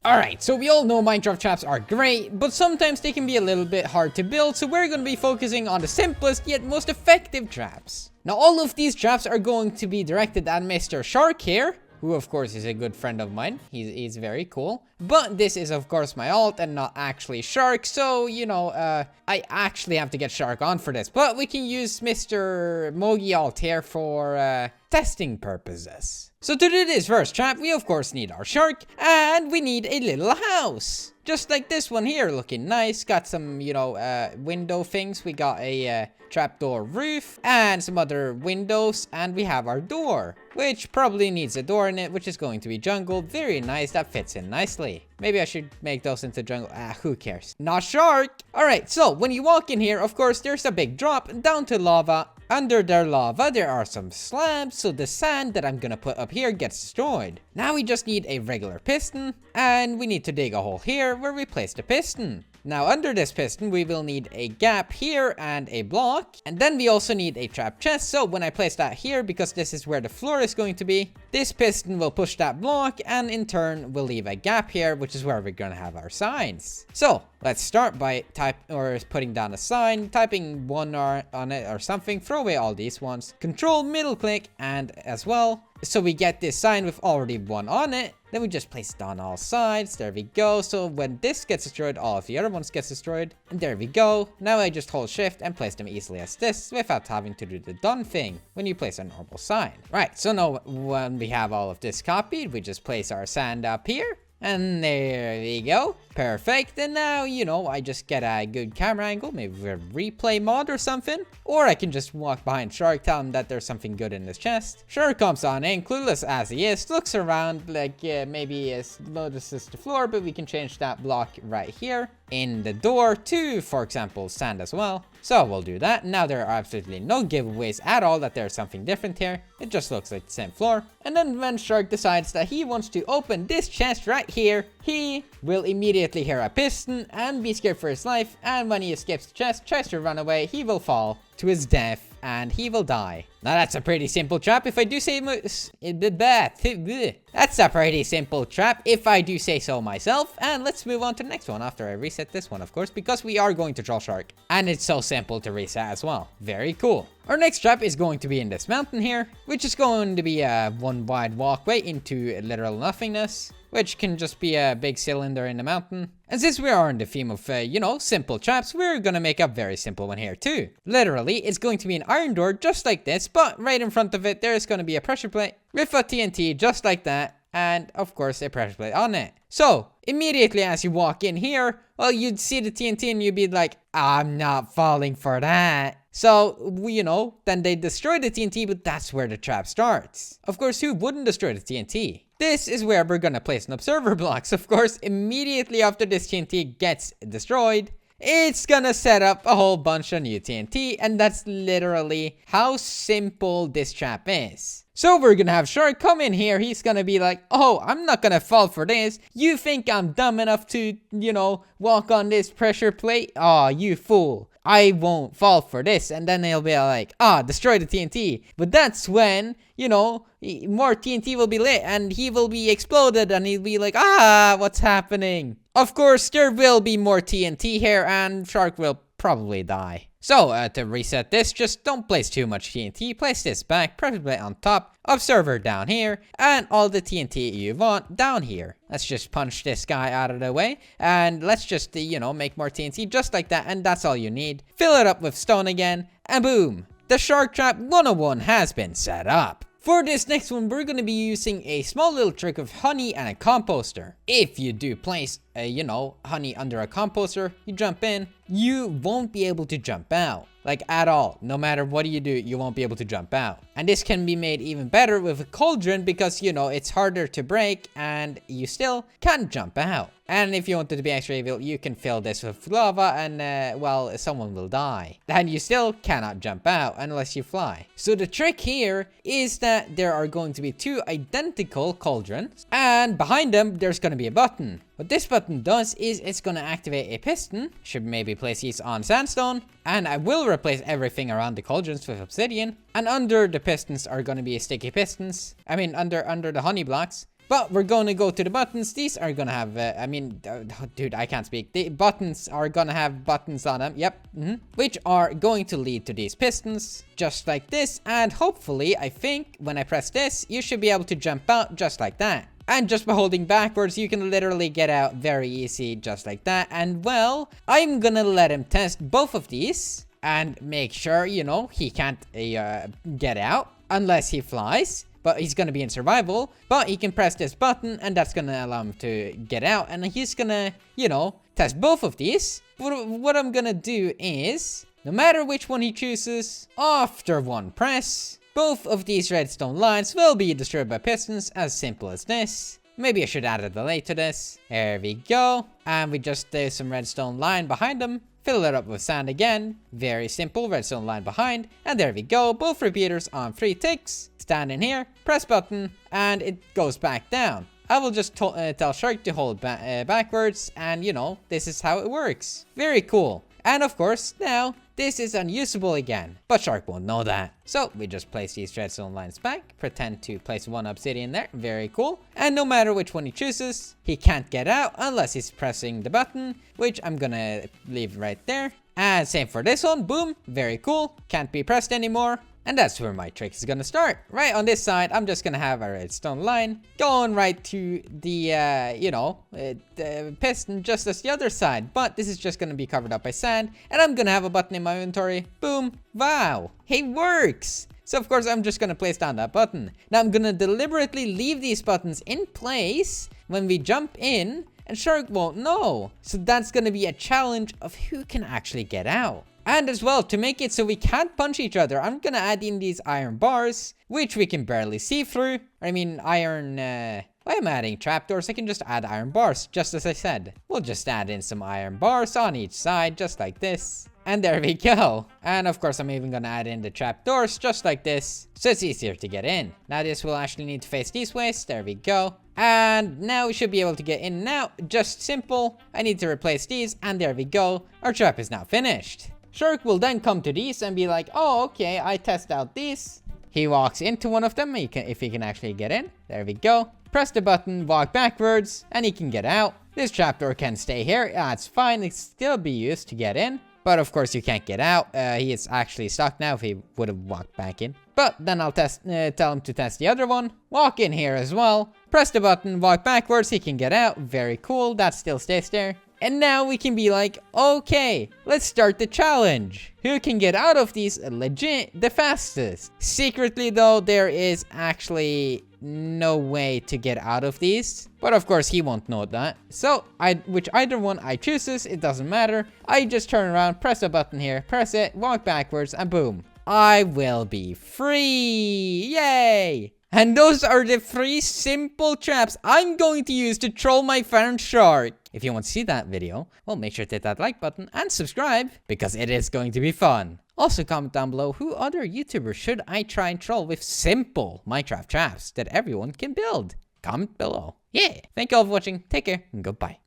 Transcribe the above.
Alright, so we all know Minecraft traps are great, but sometimes they can be a little bit hard to build, so we're going to be focusing on the simplest yet most effective traps. Now, all of these traps are going to be directed at Mr. Shark here, who of course is a good friend of mine. He's very cool. But this is of course my alt and not actually Shark, so you know, I actually have to get Shark on for this. But we can use Mr. Mogi alt here for testing purposes. So to do this first trap, we of course need our Shark, and we need a little house. Just like this one here, looking nice. Got some, you know, window things. We got a trapdoor roof and some other windows, and we have our door, which probably needs a door in it, which is going to be jungle. Very nice, that fits in nicely. Maybe I should make those into jungle. Who cares? Not Shark. All right, so when you walk in here, of course, there's a big drop down to lava. Under their lava, there are some slabs, so the sand that I'm gonna put up here gets destroyed. Now we just need a regular piston, and we need to dig a hole here where we place the piston. Now under this piston, we will need a gap here and a block. And then we also need a trap chest. So when I place that here, because this is where the floor is going to be, this piston will push that block and in turn will leave a gap here, which is where we're going to have our signs. So let's start by putting down a sign, typing 1 on it or something, throw away all these ones, control middle click and as well. So we get this sign with already 1 on it. Then we just place it on all sides. There we go. So when this gets destroyed, all of the other ones gets destroyed. And there we go. Now I just hold shift and place them easily as this without having to do the done thing when you place a normal sign. Right, so now when we have all of this copied, we just place our sand up here. And there we go. Perfect. And now, you know, I just get a good camera angle, maybe a replay mod or something. Or I can just walk behind Shark, tell him that there's something good in this chest. Shark comes on in, clueless as he is, looks around like maybe he notices the floor, but we can change that block right here in the door to, for example, sand as well. So we'll do that. Now there are absolutely no giveaways at all that there's something different here. It just looks like the same floor. And then when Shark decides that he wants to open this chest right here, he will immediately hear a piston and be scared for his life. And when he escapes the chest, tries to run away, he will fall to his death and he will die. Now that's a pretty simple trap if I do say that's a pretty simple trap if I do say so myself. And let's move on to the next one after I reset this one, of course, because we are going to draw Shark and it's so simple to reset as well. Very cool. Our next trap is going to be in this mountain here, which is going to be a one wide walkway into literal nothingness, which can just be a big cylinder in the mountain. And since we are in the theme of, you know, simple traps, we're gonna make a very simple one here too. Literally, it's going to be an iron door just like this, but right in front of it, there's gonna be a pressure plate with a TNT just like that. And of course, a pressure plate on it. So immediately as you walk in here, well, you'd see the TNT and you'd be like, I'm not falling for that. So, you know, then they destroy the TNT, but that's where the trap starts. Of course, who wouldn't destroy the TNT? This is where we're gonna place an observer blocks. Of course, immediately after this TNT gets destroyed, it's gonna set up a whole bunch of new TNT, and that's literally how simple this trap is. So we're gonna have Shark come in here. He's gonna be like, oh, I'm not gonna fall for this. You think I'm dumb enough to, you know, walk on this pressure plate? Oh, you fool. I won't fall for this. And then he'll be like, destroy the TNT. But that's when, you know, more TNT will be lit and he will be exploded and he'll be like, what's happening? Of course, there will be more TNT here and Shark will probably die. So, to reset this, just don't place too much TNT. Place this back, pressure plate on top, observer down here, and all the TNT you want down here. Let's just punch this guy out of the way, and let's just, you know, make more TNT just like that, and that's all you need. Fill it up with stone again, and boom! The Shark Trap 101 has been set up. For this next one, we're going to be using a small little trick of honey and a composter. If you do place, you know, honey under a composter, you jump in, you won't be able to jump out. Like at all. No matter what you do, you won't be able to jump out. And this can be made even better with a cauldron because, you know, it's harder to break and you still can jump out. And if you want it to be extra evil, you can fill this with lava and, well, someone will die. And you still cannot jump out unless you fly. So the trick here is that there are going to be 2 identical cauldrons. And behind them, there's going to be a button. What this button does is it's going to activate a piston. Should maybe place these on sandstone. And I will replace everything around the cauldrons with obsidian. And under the pistons are going to be sticky pistons. I mean, under the honey blocks. But we're going to go to the buttons. These are going to have, dude, I can't speak. The buttons are going to have buttons on them. Yep. Which are going to lead to these pistons, just like this. And hopefully, I think, when I press this, you should be able to jump out just like that. And just by holding backwards, you can literally get out very easy, just like that. And well, I'm gonna let him test both of these and make sure, you know, he can't get out unless he flies. But he's gonna be in survival. But he can press this button and that's gonna allow him to get out. And he's gonna, you know, test both of these. But what I'm gonna do is, no matter which one he chooses, after one press, both of these redstone lines will be destroyed by pistons, as simple as this. Maybe I should add a delay to this. There we go. And we just do some redstone line behind them. Fill it up with sand again. Very simple, redstone line behind. And there we go. Both repeaters on 3 ticks. Stand in here, press button, and it goes back down. I will just tell Shark to hold backwards, and you know, this is how it works. Very cool. And of course, now, this is unusable again, but Shark won't know that. So we just place these redstone lines back, pretend to place one obsidian there, very cool. And no matter which one he chooses, he can't get out unless he's pressing the button, which I'm gonna leave right there. And same for this one, boom, very cool, can't be pressed anymore. And that's where my trick is gonna start. Right on this side, I'm just gonna have a redstone line going right to the, the piston just as the other side. But this is just gonna be covered up by sand. And I'm gonna have a button in my inventory. Boom. Wow. It works. So of course, I'm just gonna place down that button. Now I'm gonna deliberately leave these buttons in place when we jump in. And Shark won't know. So that's gonna be a challenge of who can actually get out. And as well, to make it so we can't punch each other, I'm gonna add in these iron bars, which we can barely see through. I mean, iron, why am I adding trapdoors? I can just add iron bars, just as I said. We'll just add in some iron bars on each side, just like this. And there we go. And of course, I'm even gonna add in the trapdoors, just like this, so it's easier to get in. Now this will actually need to face these ways, there we go. And now we should be able to get in now, just simple. I need to replace these, and there we go. Our trap is now finished. Shark will then come to these and be like, oh, okay, I test out these. He walks into one of them, if he can actually get in. There we go. Press the button, walk backwards, and he can get out. This trapdoor can stay here. It's fine, it can still be used to get in. But of course, you can't get out. He is actually stuck now if he would have walked back in. But then I'll tell him to test the other one. Walk in here as well. Press the button, walk backwards, he can get out. Very cool, that still stays there. And now we can be like, okay, let's start the challenge. Who can get out of these legit the fastest? Secretly though, there is actually no way to get out of these. But of course, he won't know that. So, which either one I chooses, it doesn't matter. I just turn around, press a button here, press it, walk backwards, and boom. I will be free. Yay! And those are the 3 simple traps I'm going to use to troll my friend Shark. If you want to see that video, well, make sure to hit that like button and subscribe, because it is going to be fun. Also, comment down below who other YouTubers should I try and troll with simple Minecraft traps that everyone can build. Comment below. Yeah, thank you all for watching. Take care and goodbye.